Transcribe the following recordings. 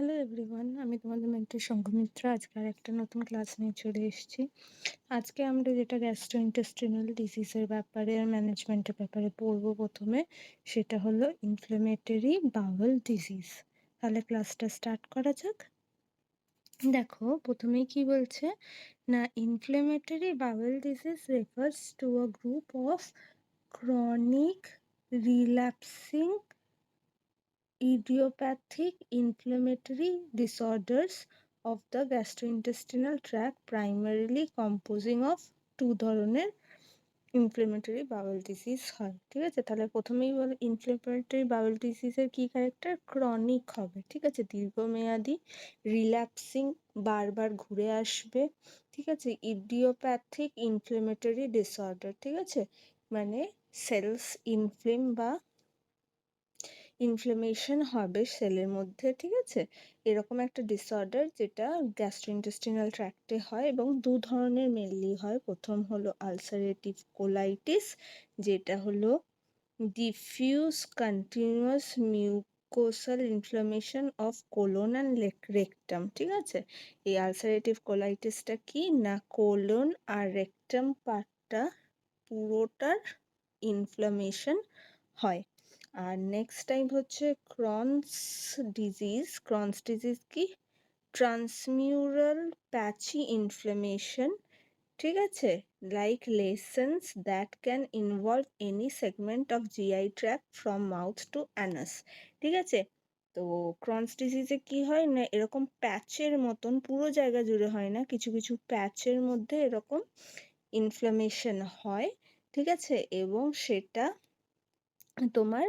Hello everyone, আমি তোমাদের mentor সংঘমিত্রা। আজকে আর একটা নতুন ক্লাস নিয়ে চলে এসেছি। আজকে আমরা যেটা গ্যাস্ট্রোইন্টেস্টিনাল ডিজিজের ব্যাপারে আর ম্যানেজমেন্টের ব্যাপারে পড়বো প্রথমে, সেটা হলো ইনফ্লেমেটরি বাউল ডিজিজ। তাহলে ক্লাসটা স্টার্ট করা যাক। দেখো প্রথমেই কি বলছে না, inflammatory bowel disease refers to a group of chronic relapsing idiopathic inflammatory disorders of the gastrointestinal tract, primarily composing of two ধরনের ইনফ্লেমেটরি বাউল ডিজিজ হয়। ঠিক আছে, তাহলে প্রথমেই বল ইনফ্লেমেটরি বাউল ডিজিজের কি ক্যারেক্টার, ক্রনিক হবে। ঠিক আছে, দীর্ঘমেয়াদী, রিল্যাপসিং, বারবার ঘুরে আসবে। ঠিক আছে, ইডিওপ্যাথিক ইনফ্লেমেটরি ডিসঅর্ডার। ঠিক আছে, মানে সেলস ইনফ্লেম বা ইনফ্লেমেশন হবে সেলের মধ্যে। ঠিক আছে, এরকম একটা ডিসঅর্ডার যেটা গ্যাস্ট্রোইন্টেস্টিনাল ট্র্যাক্টে হয় এবং দু ধরনের মেনলি হয়। প্রথম হলো আলসারেটিভ কোলাইটিস, যেটা হলো diffuse continuous mucosal inflammation of colon and rectum. ঠিক আছে, এই আলসারেটিভ কোলাইটিসটা কি না, কোলন আর রেকটাম পার্টটা পুরোটার ইনফ্লামেশন হয়। আর নেক্সট টাইপ হচ্ছে ক্রনস ডিজিজ। ক্রনস ডিজিজ কি, ট্রান্সমিউরাল প্যাচি ইনফ্লামেশন। ঠিক আছে, like lessons that can involve any segment of GI tract from mouth to Anas. ঠিক আছে, তো ক্রনস ডিজিজে কি হয় না, এরকম প্যাচের মতন পুরো জায়গা জুড়ে হয় না, কিছু কিছু প্যাচের মধ্যে এরকম ইনফ্লামেশন হয়। ঠিক আছে, এবং সেটা তোমার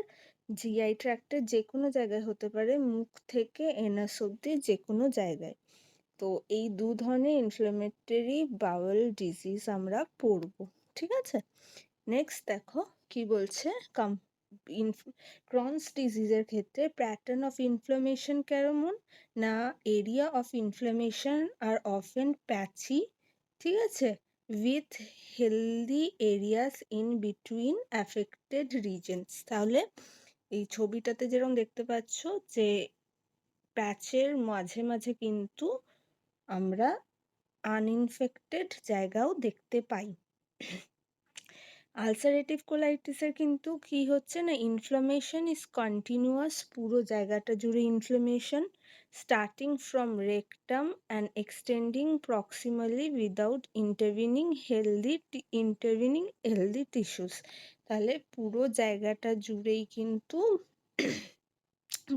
জিআই ট্র্যাক্টের যে কোনো জায়গায় হতে পারে, মুখ থেকে এনাস অব্দি যে কোনো জায়গায়। তো এই দু ধরনের ইনফ্লেমেটরি বাউল ডিজিজ আমরা পড়বো। ঠিক আছে, নেক্সট দেখো কি বলছে। ক্রনস ডিজিজের ক্ষেত্রে প্যাটার্ন অফ ইনফ্লামেশন কেমন না, area of inflammation are often patchy. ঠিক আছে, with healthy areas in between affected reasons. তাহলে এই ছবিটাতে যেরকম দেখতে পাচ্ছ যে প্যাচের মাঝে মাঝে কিন্তু আমরা আনইনফেক্টেড জায়গাও দেখতে পাই। আলসারেটিভ কোলাইটিসের কিন্তু কি হচ্ছে না, ইনফ্লামেশন ইজ কন্টিনিউয়াস, পুরো জায়গাটা জুড়ে inflammation, starting from rectum and extending proximally without intervening healthy tissues. তাহলে পুরো জায়গাটা জুড়েই কিন্তু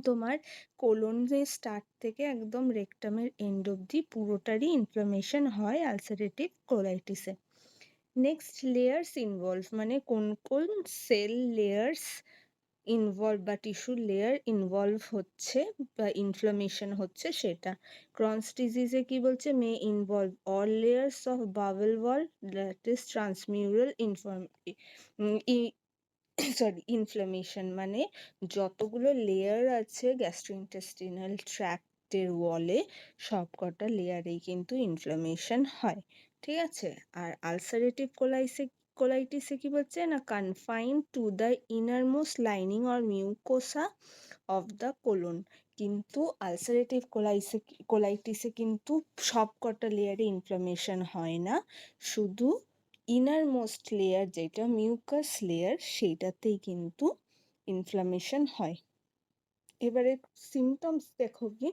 তোমার কোলনের স্টার্ট থেকে একদম রেকটামের এন্ড অবধি পুরোটারই ইনফ্লামেশন হয় আলসারেটিভ কোলাইটিসে। নেক্সট লেয়ার্স ইনভলভ, মানে কোন কোন সেল লেয়ার্স ইনভলভ বা টিস্যু লেয়ার ইনভলভ হচ্ছে বা ইনফ্লামেশন হচ্ছে সেটা। ক্রনস ডিজিজে কি বলছে, may involve all layers of bowel wall that is transmural inflammation, মানে যতগুলো লেয়ার আছে গ্যাস্ট্রোইন্টেস্টিনাল ট্র্যাক্টের ওয়ালে, সবকটা লেয়ারেই কিন্তু ইনফ্লামেশন হয়। ঠিক আছে, আর আলসারেটিভ কোলাইটিসে কি বলছে না, confine to the innermost lining or mucosa of the colon. কিন্তু আলসারেটিভ কোলাইটিসে কিন্তু সবকটা লেয়ারে ইনফ্লামেশন হয় না, শুধু ইনারমোস্ট লেয়ার যেটা মিউকাস লেয়ার সেইটাতেই কিন্তু ইনফ্লামেশন হয়। এবারে সিমটমস দেখো কি,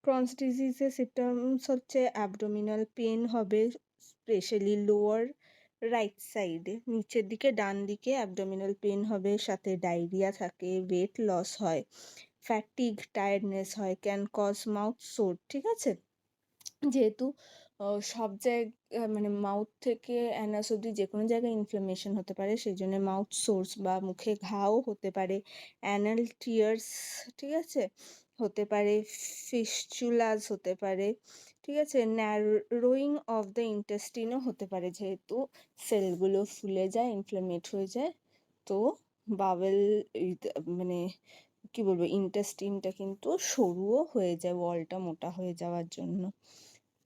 ক্রনস ডিজিজের সিমটমস হচ্ছে অ্যাবডোমিনাল পেন হবে, স্পেশালি লোয়ার রাইট সাইডে, নিচের দিকে ডান দিকে অ্যাবডোমিনাল পেন হবে, সাথে ডায়রিয়া থাকে, ওয়েট লস হয়, ফ্যাটিগ টায়ার্ডনেস হয়, ক্যান কজ মাউথ সোর। ঠিক আছে, যেহেতু সব জায়গা মানে মাউথ থেকে অ্যানাস অব্দি যে কোনো জায়গায় ইনফ্লামেশন হতে পারে, সেই জন্য মাউথ সোর্স বা মুখে ঘাও হতে পারে, অ্যানাল টিয়ার্স, ঠিক আছে, হতে পারে, ফিস্চুলাস হতে পারে। ঠিক আছে, ন্যারোয়িং অফ দ্য ইন্টেস্টিনও হতে পারে, যেহেতু সেলগুলো ফুলে যায়, ইনফ্লামেট হয়ে যায়, তো বাওয়েল মানে কি বলবো, ইন্টেস্টিনটা কিন্তু সরুও হয়ে যায়, ওয়ালটা মোটা হয়ে যাওয়ার জন্য।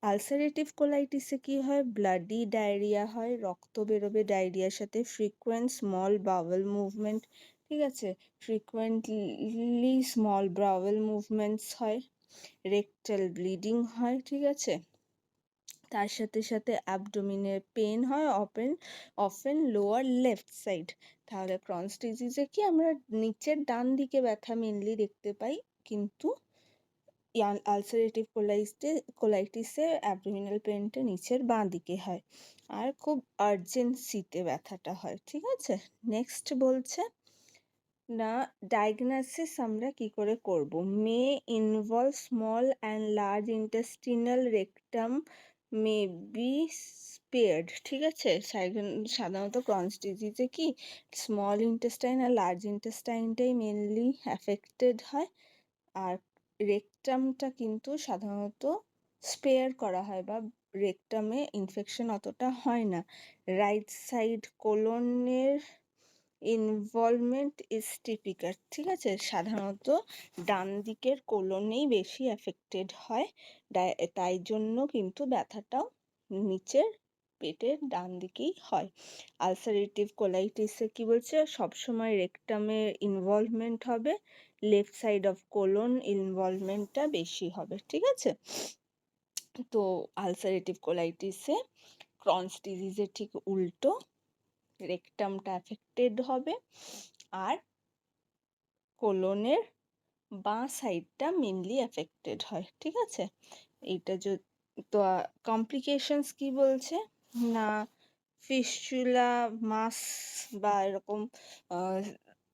আলসারেটিভ কোলাইটিসে কি হয়, ব্লাডি ডায়রিয়া হয়, রক্ত বেরোবে ডায়রিয়ার সাথে, ফ্রিকুয়েন্ট স্মল বাওয়েল মুভমেন্ট। ঠিক আছে, ফ্রিকুয়েন্টলি স্মল বাওয়েল মুভমেন্টস হয়, রেকটাল ব্লিডিং হয়, ঠিক আছে। তার সাথে সাথে অ্যাবডোমিনের পেন হয়, অফেন লোয়ার লেফট সাইড। তাহলে ক্রনস ডিজিজে কি আমরা নিচের ডান দিকে ব্যথা মেনলি দেখতে পাই, কিন্তু আলসারেটিভ কোলাইটিসে অ্যাবডোমিনাল পেনটা নিচের বাঁ দিকে হয়, আর খুব আর্জেন্সিতে ব্যথাটা হয়, ঠিক আছে। নেক্সট বলছে না ডায়াগনোসিস আমরা কি করে করব, may involve small and large intestinal rectum may be spared, ঠিক আছে। সাধারণত ক্রনস ডিজিজে কি স্মল ইন্টেস্টাইন আর লার্জ ইন্টেস্টাইনটাই মেনলি অ্যাফেক্টেড হয়, আর রেকটামটা কিন্তু সাধারণত স্পেয়ার করা হয়, বা রেকটামে ইনফেকশন অতটা হয় না। রাইট সাইড কোলনের ইনভলভমেন্ট ইজ টিপিক্যাল, ঠিক আছে। সাধারণত ডান দিকের কোলনেই বেশি অ্যাফেক্টেড হয়, তাই জন্য কিন্তু ব্যথাটাও নিচের পেটের ডান দিকেই হয়। আলসারেটিভ কোলাইটিসে কি বলছে, সবসময় রেকটামের ইনভলভমেন্ট হবে, লেফট সাইড অফ কোলন ইনভলভমেন্টটা বেশি হবে, ঠিক আছে। তো আলসারেটিভ কোলাইটিসে ক্রনস ডিজিজের ঠিক উল্টো, রেকটামটা অ্যাফেক্টেড হবে আর কোলনের বাঁ সাইডটা মেনলি অ্যাফেক্টেড হয়, ঠিক আছে। এইটা তো কমপ্লিকেশনস কি বলছে না, ফিস্চুলা মাস বা এরকম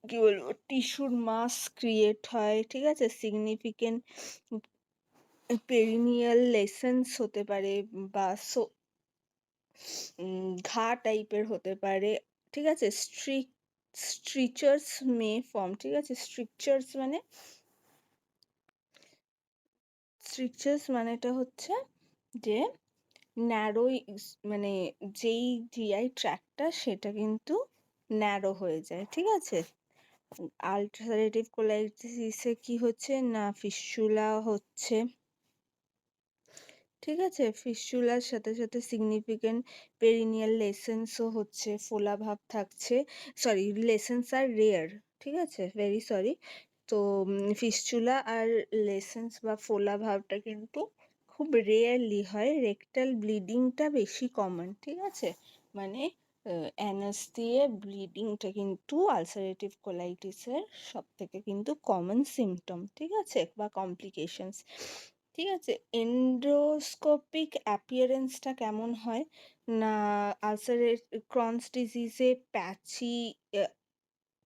কি বলবো টিস্যুর মাস ক্রিয়েট হয়, ঠিক আছে। সিগনিফিকেন্ট পেরিনিয়াল লেসেন্স হতে পারে, বা ঘা টাইপের হতে পারে, ঠিক আছে। স্ট্রিচার্স মে ফর্ম, ঠিক আছে। স্ট্রিকচার্স মানেটা হচ্ছে যে ন্যারো, মানে যেই জিআই ট্র্যাকটা সেটা কিন্তু ন্যারো হয়ে যায়, ঠিক আছে। আলসারেটিভ কোলাইটিসে কি হচ্ছে না, ফিস্চুলা হচ্ছে, ঠিক আছে। ফিস্চুলার সাথে সাথে সিগনিফিকেন্ট পেরিনিয়াল লেসেন্সও হচ্ছে, ফোলা ভাব থাকছে, সরি লেসেন্স আর রেয়ার, ঠিক আছে, ভেরি সরি। তো ফিস্চুলা আর লেসেন্স বা ফোলা ভাবটা কিন্তু খুব রেয়ারলি হয়, রেকটাল ব্লিডিংটা বেশি কমন, ঠিক আছে। মানে অ্যানাস দিয়ে ব্লিডিংটা কিন্তু আলসারেটিভ কোলাইটিসের সব থেকে কিন্তু কমন সিমটম, ঠিক আছে, বা কমপ্লিকেশনস, ঠিক আছে। এন্ডোস্কোপিক অ্যাপিয়ারেন্সটা কেমন হয় না, ক্রনস ডিজিজে প্যাচি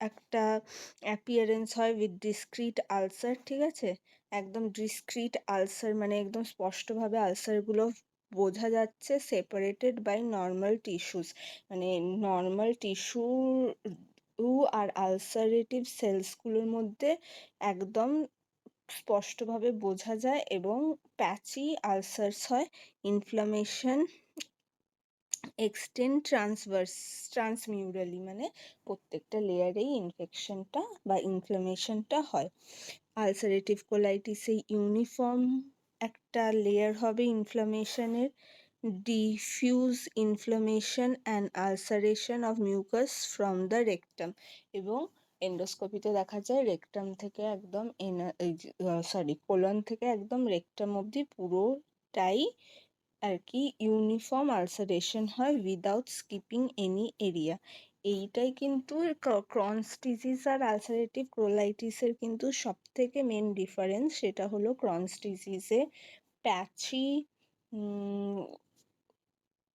একটা অ্যাপিয়ারেন্স হয় উইথ ডিসক্রিট আলসার, ঠিক আছে। একদম ডিসক্রিট আলসার মানে একদম স্পষ্টভাবে আলসারগুলো বোঝা যাচ্ছে, সেপারেটেড বাই নর্মাল টিস্যুস, মানে নর্মাল টিস্যু আর আলসারেটিভ সেলসগুলোর মধ্যে একদম স্পষ্টভাবে বোঝা যায়, এবং প্যাচি আলসারস হয়, ইনফ্লামেশন এক্সটেন্ড ট্রান্সমিউরালি, মানে প্রত্যেকটা লেয়ারেই ইনফেকশনটা বা ইনফ্লামেশনটা হয়। আলসারেটিভ কোলাইটিসে ইউনিফর্ম একটা লেয়ার হবে ইনফ্লামেশনের, diffuse inflammation and ulceration of mucus from the rectum, এবং এন্ডোস্কোপিতে দেখা যায় রেকটাম থেকে একদম কোলন থেকে একদম রেকটাম অবধি পুরোটাই আর কি ইউনিফর্ম আলসারেশন হয় উইদাউট স্কিপিং এনি এরিয়া। এইটাই কিন্তু ক্রনস ডিজিজ আর আলসারেটিভ কোলাইটিসের কিন্তু সব থেকে মেন ডিফারেন্স, সেটা হলো ক্রনস ডিজিজে প্যাচি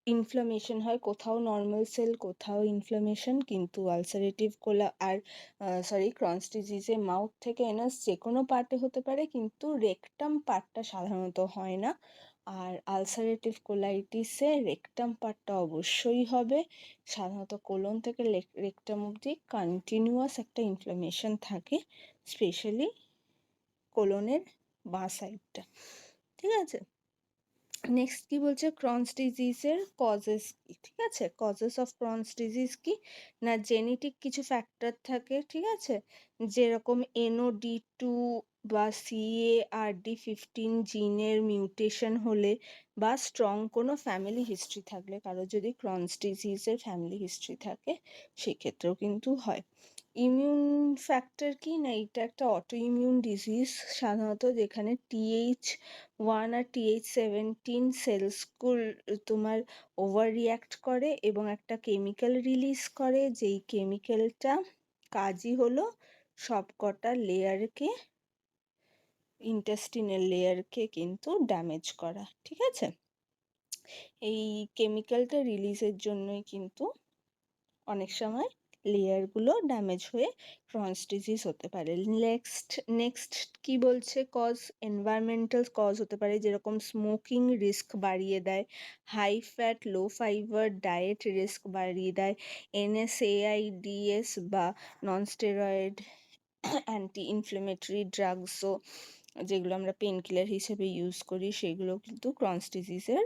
ইনফ্লামেশন হয়, কোথাও নর্মাল সেল কোথাও ইনফ্লামেশন, কিন্তু আলসারেটিভ ক্রনস ডিজিজে মাউথ থেকে এনাস যে কোনো পার্টে হতে পারে, কিন্তু রেকটাম পার্টটা সাধারণত হয় না। আর আলসারেটিভ কোলাইটিসে রেকটাম পার্টটা অবশ্যই হবে, সাধারণত কোলন থেকে রেকটাম অবধি কন্টিনিউয়াস একটা ইনফ্লামেশন থাকে, স্পেশালি কোলনের বাঁ সাইডটা, ঠিক আছে। নেক্সট কি বলছে, ক্রনস ডিজিজের কজেস কি, ঠিক আছে। কজেস অফ ক্রনস ডিজিজ কি না, জেনেটিক কিছু ফ্যাক্টর থাকে, ঠিক আছে, যেরকম NOD2 বা CARD15 জিনের মিউটেশন হলে, বা স্ট্রং কোনো ফ্যামিলি হিস্ট্রি থাকলে, কারো যদি ক্রনস ডিজিজের ফ্যামিলি হিস্ট্রি থাকে সেক্ষেত্রেও কিন্তু হয়। ইমিউন ফ্যাক্টর কি না, এটা একটা অটো ইমিউন ডিজিজ সাধারণত, যেখানে TH1 আর TH17 সেলসগুলো তোমার ওভার রিয়াক্ট করে এবং একটা কেমিক্যাল রিলিজ করে, যেই কেমিক্যালটা কাজই হলো সবকটা লেয়ারকে, ইন্টেস্টিনাল লেয়ারকে কিন্তু ড্যামেজ করা। ঠিক আছে, এই কেমিক্যালটা রিলিজের জন্যই কিন্তু অনেক সময় লেয়ারগুলো ড্যামেজ হয়ে ক্রনস ডিজিজ হতে পারে। নেক্সট কি বলছে কজ, এনভায়রনমেন্টাল কজ হতে পারে, যেরকম স্মোকিং রিস্ক বাড়িয়ে দেয়, হাই ফ্যাট লো ফাইবার ডায়েট রিস্ক বাড়িয়ে দেয়, NSAIDs বা নন স্টেরয়েড অ্যান্টি ইনফ্লেমেটরি ড্রাগসও, যেগুলো আমরা পেন কিলার হিসেবে ইউজ করি, সেগুলো কিন্তু ক্রনস ডিজিজের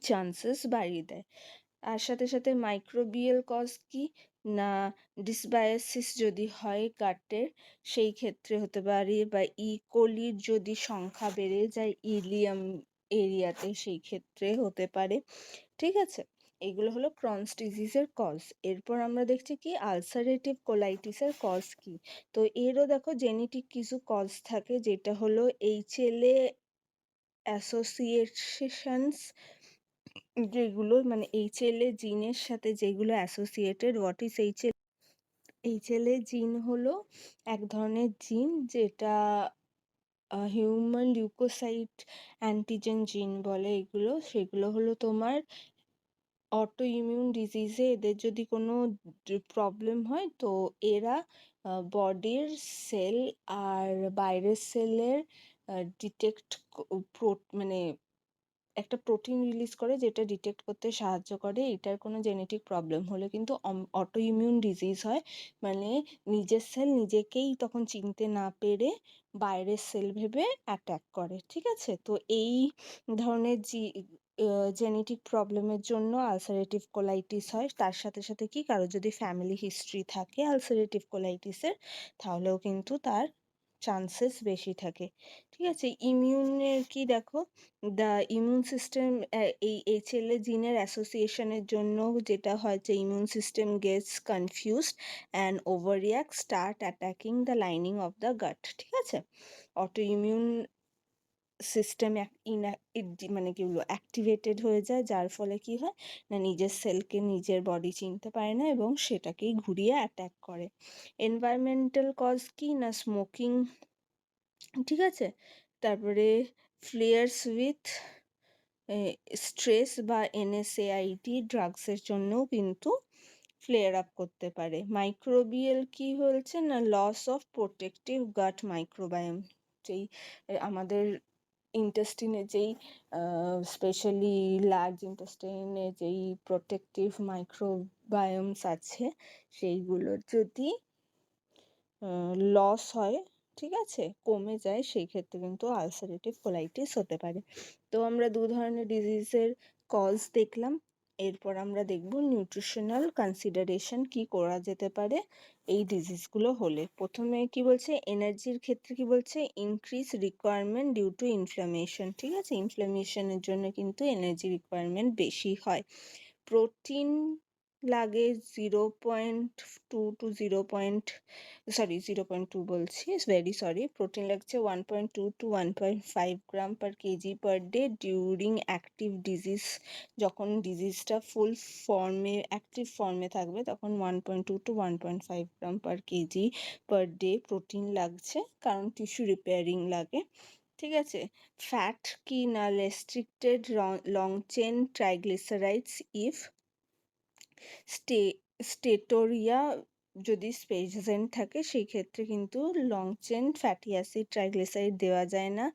চান্সেস বাড়িয়ে দেয়। আর সাথে সাথে মাইক্রোবিয়াল কজ কি না, ডিসবায়োসিস যদি হয় গাটের, সেই ক্ষেত্রে হতে পারে, বা ইকোলির যদি সংখ্যা বেড়ে যায় ইলিয়াম এরিয়াতে, সেই ক্ষেত্রে হতে পারে। ঠিক আছে, এগুলো হলো ক্রনস ডিজিজের কজ। এরপর আমরা দেখছি কি আলসারেটিভ কোলাইটিসের কজ কি। তো এরও দেখো জেনেটিক কিছু কজ থাকে, যেটা হলো HLA অ্যাসোসিয়েশনস, যেগুলো মানে HLA জিনের সাথে যেগুলো অ্যাসোসিয়েটেড। হোয়াট ইজ HLA জিন হলো এক ধরনের জিন, যেটা হিউম্যান লিউকোসাইট অ্যান্টিজেন জিন বলে এগুলো। সেগুলো হলো তোমার অটো ইমিউন ডিজিজে এদের যদি কোনো প্রবলেম হয়, তো এরা বডির সেল আর বাইরের সেলের ডিটেক্ট মানে একটা প্রোটিন রিলিজ করে, যেটা ডিটেক্ট করতে সাহায্য করে। এটার কোনো জেনেটিক প্রবলেম হলে কিন্তু অটো ইমিউন ডিজিজ হয়, মানে নিজের সেল নিজেকেই তখন চিনতে না পেরে বাইরের সেল ভেবে অ্যাটাক করে। ঠিক আছে, তো এই ধরনের জেনেটিক প্রবলেমের জন্য আলসারেটিভ কোলাইটিস হয়। তার সাথে সাথে কি কারো যদি ফ্যামিলি হিস্ট্রি থাকে আলসারেটিভ কোলাইটিসের, তাহলেও কিন্তু তার চান্সেস বেশি থাকে। ঠিক আছে, ইমিউনের কি দেখো, দ্য ইমিউন সিস্টেম, এই HLA জিনের অ্যাসোসিয়েশনের জন্য যেটা হয় যে immune system gets confused and over react, start attacking the lining of the gut. ঠিক আছে, অটো ইমিউন সিস্টেম মানে কি বলবো অ্যাক্টিভেটেড হয়ে যায়, যার ফলে কি হয় না নিজের সেলকে নিজের বডি চিনতে পারে না এবং সেটাকেই ঘুরিয়ে অ্যাটাক করে। এনভায়রনমেন্টাল কজ কি না, স্মোকিং। ঠিক আছে, তারপরে ফ্লেয়ার্স উইথ স্ট্রেস বা NSAID ড্রাগসের জন্যও কিন্তু ফ্লেয়ার আপ করতে পারে। মাইক্রোবিয়াল কি হয়েছে না, loss of protective gut microbiome, যেই আমাদের ইন্টেস্টিনে যেই স্পেশালি লার্জ ইন্টেস্টিনে যেই প্রোটেক্টিভ মাইক্রোবায়োমস আছে, সেইগুলোর যদি লস হয়, ঠিক আছে, কমে যায়, সেই ক্ষেত্রে কিন্তু আলসারেটিভ কোলাইটিস হতে পারে। তো আমরা দু ধরনের ডিজিজের কজ দেখলাম। এরপর আমরা দেখব নিউট্রিশনাল কনসিডারেশন কি করা যেতে পারে এই ডিজিজগুলো হলে। প্রথমে কি বলছে, এনার্জির ক্ষেত্রে কি বলছে, increase requirement due to inflammation. ঠিক আছে, ইনফ্লামেশনের জন্য কিন্তু এনার্জি রিকোয়ারমেন্ট বেশি হয়। প্রোটিন লাগে 0.2 টু 0.2 বলছি, ভেরি সরি, প্রোটিন লাগছে 1.2 to 1.5 gram per KG per day during active disease. যখন ডিজিজটা ফুল ফর্মে অ্যাক্টিভ ফর্মে থাকবে, তখন 1.2 to 1.5 gram per KG per day protein লাগছে, কারণ টিস্যু রিপেয়ারিং লাগে। ঠিক আছে, ফ্যাট কি না, restricted long chain triglycerides if steatorrhea যদি প্রেজেন্ট থাকে, সেই ক্ষেত্রে কিন্তু long chain fatty acid triglyceride দেওয়া যায় না।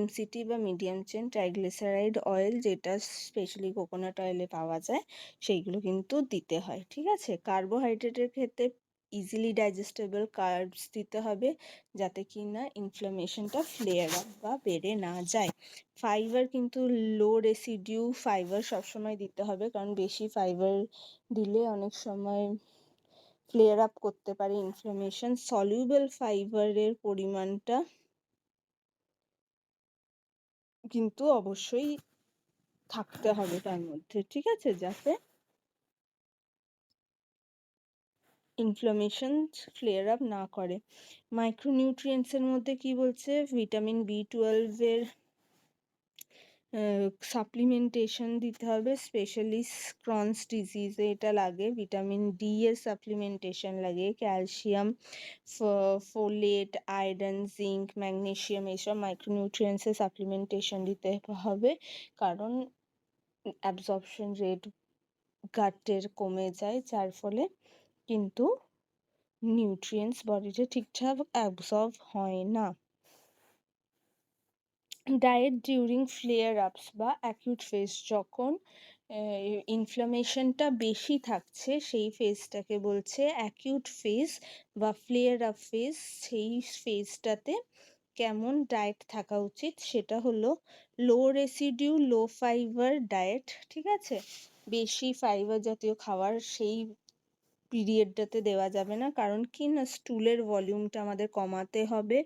MCT বা মিডিয়াম চেন ট্রাইগ্লিসারাইড অয়েল, যেটা স্পেশালি কোকোনাট অয়েলে পাওয়া যায়, সেইগুলো কিন্তু দিতে হয়। ঠিক আছে, কার্বোহাইড্রেটের ক্ষেত্রে ইজিলি ডাইজেস্টেবল কার্বস দিতে হবে, যাতে কি না ইনফ্লামেশনটা ফ্লেয়ার আপ বা বেড়ে না যায়। ফাইবার কিন্তু লো রেসিডিউ ফাইবার সবসময় দিতে হবে, কারণ বেশি ফাইবার দিলে অনেক সময় ফ্লেয়ার আপ করতে পারে ইনফ্লামেশন। সলিউবল ফাইবারের পরিমাণটা কিন্তু অবশ্যই থাকতে হবে তার মধ্যে। ঠিক আছে, যাতে ইনফ্লামেশন ফ্লেয়ার আপ না করে। মাইক্রোনিউট্রিয়েন্টসের মধ্যে কি বলছে, ভিটামিন B12 এর সাপ্লিমেন্টেশন দিতে হবে, স্পেশালি ক্রনস ডিজিজে এটা লাগে। ভিটামিন ডি এর সাপ্লিমেন্টেশন লাগে, calcium, folate, iron, zinc, magnesium, এইসব মাইক্রোনিউট্রিয়েন্টসের সাপ্লিমেন্টেশন দিতে হবে, কারণ অ্যাবজর্পশন রেট গাটের কমে যায়, যার ফলে কিন্তু নিউট্রিয়েন্টস বডিতে ঠিকঠাক অ্যাবজর্ব হয় না। ডায়েট ডিউরিং ফ্লেয়ার আপস বা অ্যাকিউট ফেজ, যখন ইনফ্লামেশনটা বেশি থাকছে সেই ফেজটাকে বলছে অ্যাকিউট ফেজ বা ফ্লেয়ার আপ ফেজ। সেই ফেজটাতে কেমন ডায়েট থাকা উচিত, সেটা হলো লো রেসিডিউ লো ফাইবার ডায়েট, ঠিক আছে। বেশি ফাইবার জাতীয় খাবার সেই পিরিয়ডটাতে দেওয়া যাবে না, কারণ কি না, স্টুলের ভলিউমটা আমাদের কমাতে হবে,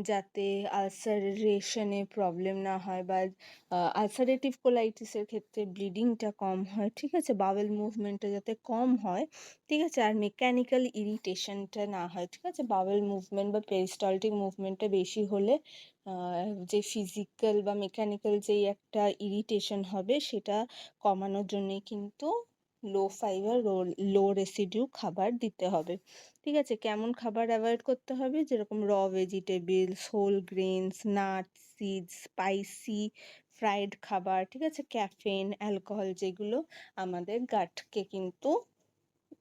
যাতে আলসারেশনে প্রবলেম না হয়, বা আলসারেটিভ কোলাইটিসের ক্ষেত্রে ব্লিডিংটা কম হয়, ঠিক আছে, বাওয়েল মুভমেন্টটা যাতে কম হয়, ঠিক আছে, আর মেকানিক্যাল ইরিটেশনটা না হয়, ঠিক আছে। বাওয়েল মুভমেন্ট বা পেরিস্টালটিক মুভমেন্টটা বেশি হলে যে ফিজিক্যাল বা মেকানিক্যাল যেই একটা ইরিটেশন হবে সেটা কমানোর জন্যই কিন্তু লো ফাইবার লো রেসিডিউ খাবার দিতে হবে, ঠিক আছে। কেমন খাবার অ্যাভয়েড করতে হবে, যেরকম raw vegetables, whole grains, nuts, seeds, spicy fried খাবার, ঠিক আছে, ক্যাফেন, অ্যালকোহল, যেগুলো আমাদের গাটকে কিন্তু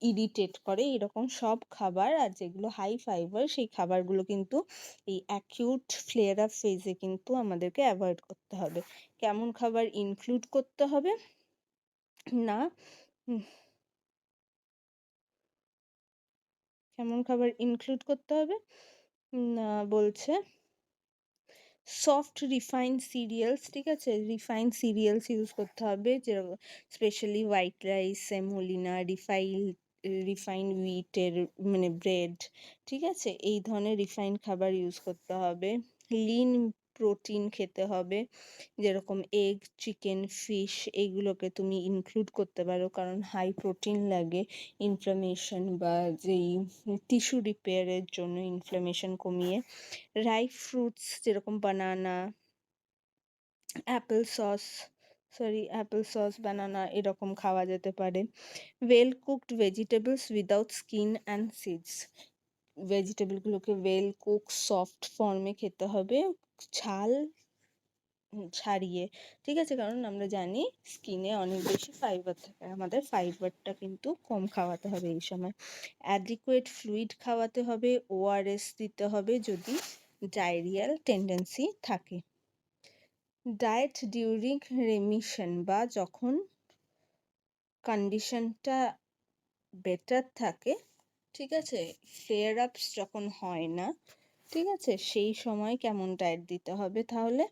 ইরিটেট করে, এরকম সব খাবার, আর যেগুলো হাই ফাইবার সেই খাবারগুলো কিন্তু এই অ্যাকিউট ফ্লেয়ার আপ ফেজে কিন্তু আমাদেরকে অ্যাভয়েড করতে হবে। কেমন খাবার ইনক্লুড করতে হবে না, কেমন খাবার ইনক্লুড করতে হবে না বলছে সফট রিফাইন্ড সিরিয়ালস, ঠিক আছে, রিফাইন্ড সিরিয়ালস ইউজ করতে হবে, যেরকম specially white rice, semolina, refined উইটের মানে ব্রেড, ঠিক আছে, এই ধরনের রিফাইন্ড খাবার ইউজ করতে হবে। লিন প্রোটিন খেতে হবে, যেরকম এগ, চিকেন, ফিশ, এইগুলোকে তুমি ইনক্লুড করতে পারো, কারণ হাই প্রোটিন লাগে ইনফ্লামেশন বা যেই টিস্যু রিপেয়ারের জন্য, ইনফ্লামেশন কমিয়ে। রাইপ ফ্রুটস যেরকম বানানা, অ্যাপেল সস, বানানা, এরকম খাওয়া যেতে পারে। Well cooked vegetables without skin and seeds, ভেজিটেবলগুলোকে ওয়েল কুক সফট ফর্মে খেতে হবে, ছাল ছাড়িয়ে, ঠিক আছে, কারণ আমরা জানি স্কিনে অনেক বেশি ফাইবার থাকে, আমাদের ফাইবারটা কিন্তু কম খাওয়াতে হবে এই সময়। অ্যাডিকুয়েট ফ্লুইড খাওয়াতে হবে, ওআরএস দিতে হবে যদি ডায়রিয়াল টেন্ডেন্সি থাকে। ডায়েট ডিউরিং রেমিশন বা যখন কন্ডিশনটা বেটার থাকে, ঠিক আছে, ফ্লেয়ার আপস যখন হয় না, ঠিক আছে, সেই সময় কেমন ডায়েট দিতে হবে তাহলে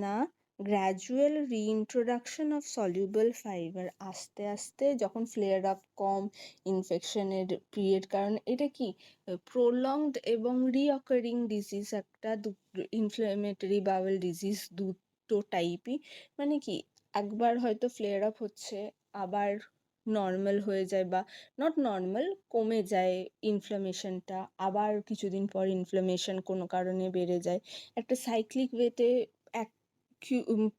না, গ্র্যাজুয়াল রিইন্ট্রোডাকশন অফ সলিউবল ফাইবার, আস্তে আস্তে যখন ফ্লেয়ার আপ কম, ইনফেকশনের পিরিয়ড, কারণ এটা কি প্রোলংড এবং রিঅকারিং ডিজিজ, একটা ইনফ্লেমেটরি বাওয়েল ডিজিজ দুটো টাইপই, মানে কি একবার হয়তো ফ্লেয়ার আপ হচ্ছে, আবার নর্মাল হয়ে যায়, বা নট নর্মাল, কমে যায় ইনফ্লামেশনটা, আবার কিছুদিন পর ইনফ্লামেশন কোনো কারণে বেড়ে যায়, একটা সাইক্লিক ওয়েতে এক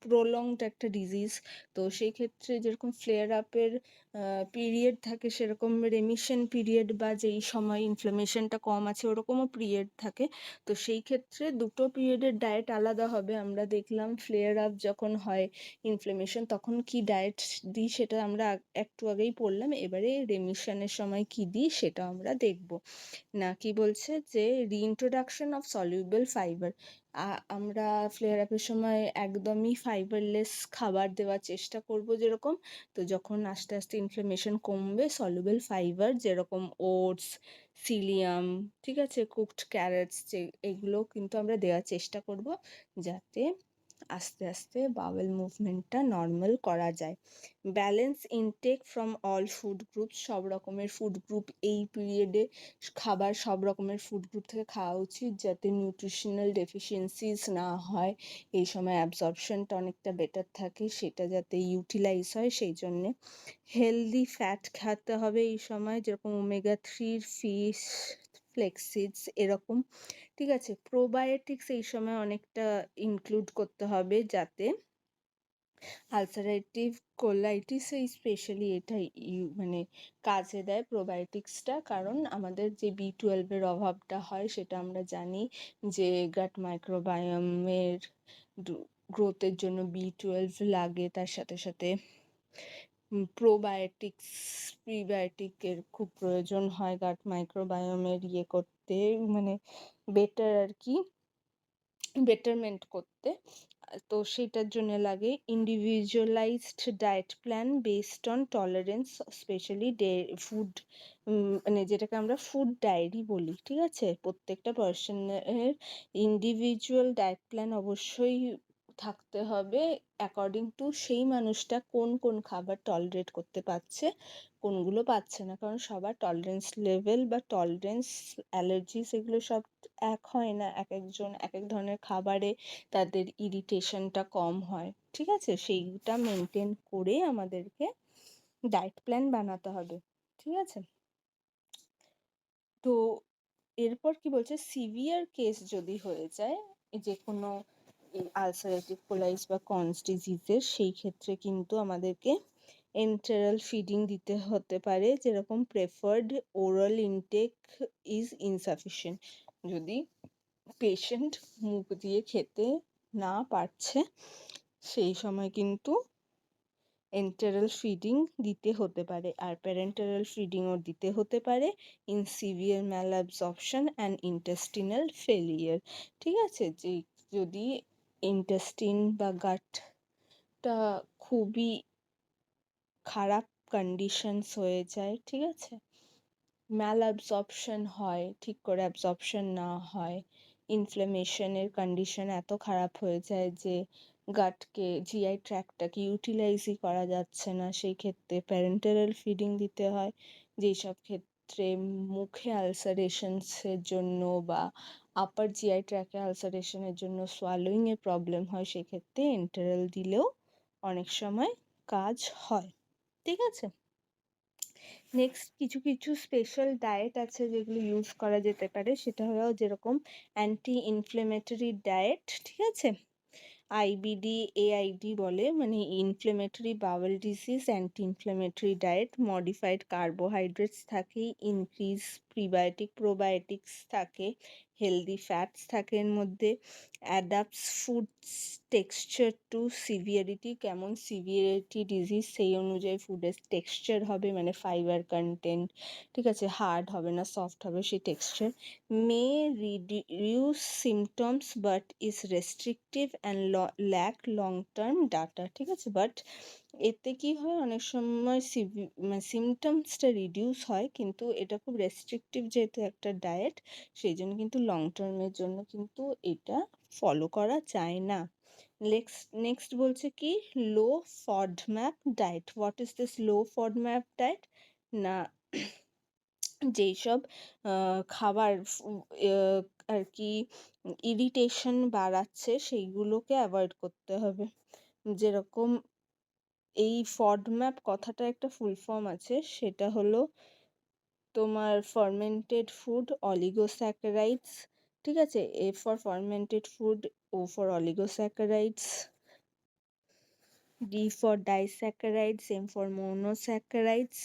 প্রোলংড একটা ডিজিজ। তো সেই ক্ষেত্রে যেরকম ফ্লেয়ার আপের পিরিয়ড থাকে, সেরকম রেমিশন পিরিয়ড বা যেই সময় ইনফ্লামেশনটা কম আছে ওরকমও পিরিয়ড থাকে। তো সেই ক্ষেত্রে দুটো পিরিয়ডের ডায়েট আলাদা হবে। আমরা দেখলাম ফ্লেয়ার আপ যখন হয় ইনফ্লামেশন, তখন কি ডায়েট দিই সেটা আমরা একটু আগেই পড়লাম, এবারে রেমিশনের সময় কি দিই সেটা আমরা দেখব। না কি বলছে যে রিইন্ট্রোডাকশন অফ সলিউবল ফাইবার, আমরা ফ্লেয়ার আপের সময় একদমই ফাইবারলেস খাবার দেওয়ার চেষ্টা করব যেরকম, তো যখন আস্তে আস্তে ইনফ্লামেশন কমবে, সলিউবল ফাইবার যেরকম ওটস, সিলিয়াম, ঠিক আছে, কুকড ক্যারটস, যে এগুলো কিন্তু আমরা দেওয়ার চেষ্টা করব, যাতে আস্তে আস্তে বাওয়েল মুভমেন্টটা নর্মাল করা যায়। Balance intake from all food group, সব রকমের ফুড গ্রুপ এই পিরিয়ডে খাবার সব রকমের ফুড গ্রুপ থেকে খাওয়া উচিত, যাতে নিউট্রিশনাল ডেফিসিয়েন্সিস না হয়, এই সময় অ্যাবজর্পশনটা অনেকটা বেটার থাকে, সেটা যাতে ইউটিলাইজ হয় সেই জন্যে। হেলদি ফ্যাট খেতে হবে এই সময়, যেরকম ওমেগা-3 ফিশ, ফ্লেক্সিডস এরকম, ঠিক আছে। প্রোবায়োটিক্স এই সময় অনেকটা ইনক্লুড করতে হবে, যাতে আলসারেটিভ কোলাইটিস স্পেশালি এটা মানে কাজে দেয় প্রোবায়োটিক্সটা, কারণ আমাদের যে B12-এর অভাবটা হয় সেটা আমরা জানি যে গাট মাইক্রোবায়োমের গ্রোথের জন্য B12 লাগে, তার সাথে সাথে প্রোবায়োটিক্স প্রিবায়োটিকের খুব প্রয়োজন হয় গাট মাইক্রোবায়োমের করতে, মানে বেটার আর কি, বেটারমেন্ট করতে। তো সেটার জন্য লাগে individualised diet plan based on tolerance, specially food, মানে যেটাকে আমরা ফুড ডায়েরি বলি, ঠিক আছে। প্রত্যেকটা পার্সনের ইন্ডিভিজুয়াল ডায়েট প্ল্যান অবশ্যই থাকতে হবে, অ্যাকর্ডিং টু সেই মানুষটা কোন কোন খাবার টলারেট করতে পারছে, কোনগুলো পাচ্ছে না, কারণ সবার টলারেন্স লেভেল বা টলারেন্স অ্যালার্জি সেগুলো সব এক হয় না, এক একজন এক এক ধরনের খাবারে তাদের ইরিটেশনটা কম হয়, ঠিক আছে। সেইটা মেনটেন করে আমাদেরকে ডায়েট প্ল্যান বানাতে হবে, ঠিক আছে। তো এরপর কি বলছে, সিভিয়ার কেস যদি হয়ে যায় যে কোনো আলসারেটিভ কোলাইটিস বা কনস ডিজিজের, সেই ক্ষেত্রে কিন্তু আমাদেরকে এন্টেরাল ফিডিং দিতে হতে পারে, যেরকম preferred oral intake is insufficient. যদি পেশেন্ট মুখ দিয়ে খেতে না পারছে সেই সময় কিন্তু এন্টেরাল ফিডিং দিতে হতে পারে, আর প্যারেন্টারাল ফিডিংও দিতে হতে পারে in severe malabsorption and intestinal failure, ঠিক আছে। যে যদি ইন্টেস্টিন বা গাটটা খুবই খারাপ কন্ডিশনস হয়ে যায়, ঠিক আছে, ম্যালঅ্যাবজর্পশন হয়, ঠিক করে অ্যাবজর্পশন না হয়, ইনফ্লামেশনের কন্ডিশন এত খারাপ হয়ে যায় যে গাটকে, জিআই ট্র্যাক্টটাকে ইউটিলাইজই করা যাচ্ছে না, সেই ক্ষেত্রে প্যারেন্টারাল ফিডিং দিতে হয়। যেই সব ক্ষেত্রে মুখে আলসারেশনসের জন্য বা আপার জিআই ট্র্যাকে আলসারেশনের জন্য সোয়ালোয়িংয়ের প্রবলেম হয়, সেক্ষেত্রে এন্টেরাল দিলেও অনেক সময় কাজ হয়, ঠিক আছে। নেক্সট কিছু কিছু স্পেশাল ডায়েট আছে যেগুলো ইউজ করা যেতে পারে, সেটা হলো যেরকম অ্যান্টি ইনফ্লেমেটরি ডায়েট, ঠিক আছে। আইবিডি এআইডি বলে, মানে inflammatory bowel disease anti inflammatory diet, modified carbohydrates থাকে, ইনক্রিজ প্রিবায়োটিক প্রোবায়োটিক্স থাকে, হেলদি ফ্যাটস থাকে এর মধ্যে, adapts food texture to severity, কেমন সিভিয়ারিটি ডিজিজ সেই অনুযায়ী ফুডের টেক্সচার হবে, মানে ফাইবার কন্টেন্ট, ঠিক আছে, হার্ড হবে না সফট হবে সেই texture. May reduce symptoms but is restrictive and lack long term data, ঠিক আছে। বাট এতে কি হয়, অনেক সময় সিমটমসটা রিডিউস হয়, কিন্তু এটা খুব রেস্ট্রিকটিভ যেহেতু একটা ডায়েট, সেই জন্য কিন্তু লং টার্মের জন্য কিন্তু এটা ফলো করা যায় না। নেক্সট বলছে কি, লো FODMAP diet. What is this low FODMAP diet? না, যেই সব খাবার আর কি ইরিটেশন বাড়াচ্ছে সেইগুলোকে অ্যাভয়েড করতে হবে, যেরকম এই ফডম্যাপ কথাটা একটা ফুল ফর্ম আছে, সেটা হলো তোমার ফার্মেন্টেড ফুড অলিগোস্যাকারাইডস, ঠিক আছে। A for fermented food, O for oligosaccharides, D for disaccharides, M for monosaccharides,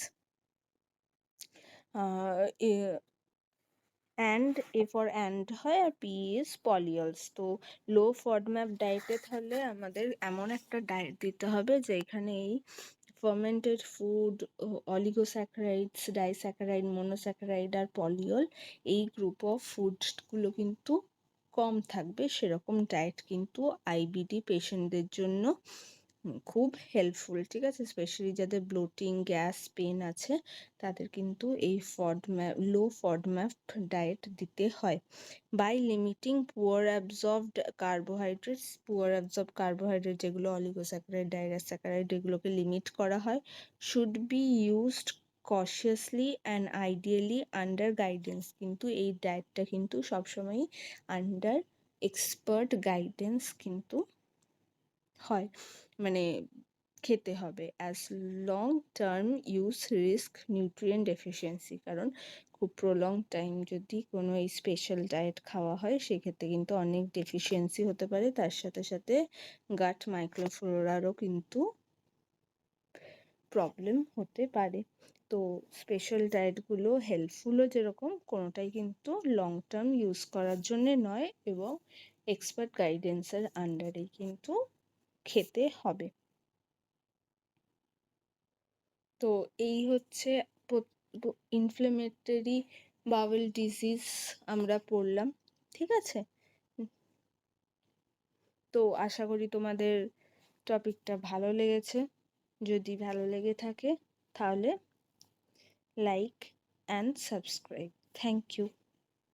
and A for and হয়, আর পি ইজ পলিয়লস। তো লো ফডম্যাপ ডায়েটে তাহলে আমাদের এমন একটা ডায়েট দিতে হবে যেখানে এই fermented food, oligosaccharides, disaccharide, monosaccharide আর পলিয়ল, এই গ্রুপ অফ ফুডগুলো কিন্তু কম থাকবে, সেরকম ডায়েট কিন্তু আইবিডি পেশেন্টদের জন্য খুব হেল্পফুল, ঠিক আছে? স্পেশালি যাদের ব্লোটিং, গ্যাস, পেন আছে তাদের কিন্তু এই লো ফডম্যাপ ডায়েট দিতে হয়। By limiting poor absorbed carbohydrate যেগুলো অলিগোস্যাকারাইড, ডাইরাস্যাকারাইড, এগুলোকে লিমিট করা হয়। Should be used cautiously and ideally under guidance, কিন্তু এই ডায়েটটা কিন্তু সবসময়ই আন্ডার এক্সপার্ট গাইডেন্স কিন্তু হয়, মানে খেতে হবে। As long term use risk nutrient deficiency, কারণ খুব প্রলং টাইম যদি কোনো এই স্পেশাল ডায়েট খাওয়া হয় সেক্ষেত্রে কিন্তু অনেক ডেফিসিয়েন্সি হতে পারে, তার সাথে সাথে গাট মাইক্রোফ্লোরারও কিন্তু প্রবলেম হতে পারে। তো স্পেশাল ডায়েটগুলো হেল্পফুলও যেরকম, কোনোটাই কিন্তু লং টার্ম ইউজ করার জন্যে নয়, এবং এক্সপার্ট গাইডেন্সের আন্ডারেই কিন্তু খেতে হবে। তো এই হচ্ছে ইনফ্লেমেটরি বাউল ডিজিজ আমরা পড়লাম, ঠিক আছে? তো আশা করি তোমাদের টপিকটা ভালো লেগেছে। যদি ভালো লেগে থাকে তাহলে like and subscribe. Thank you.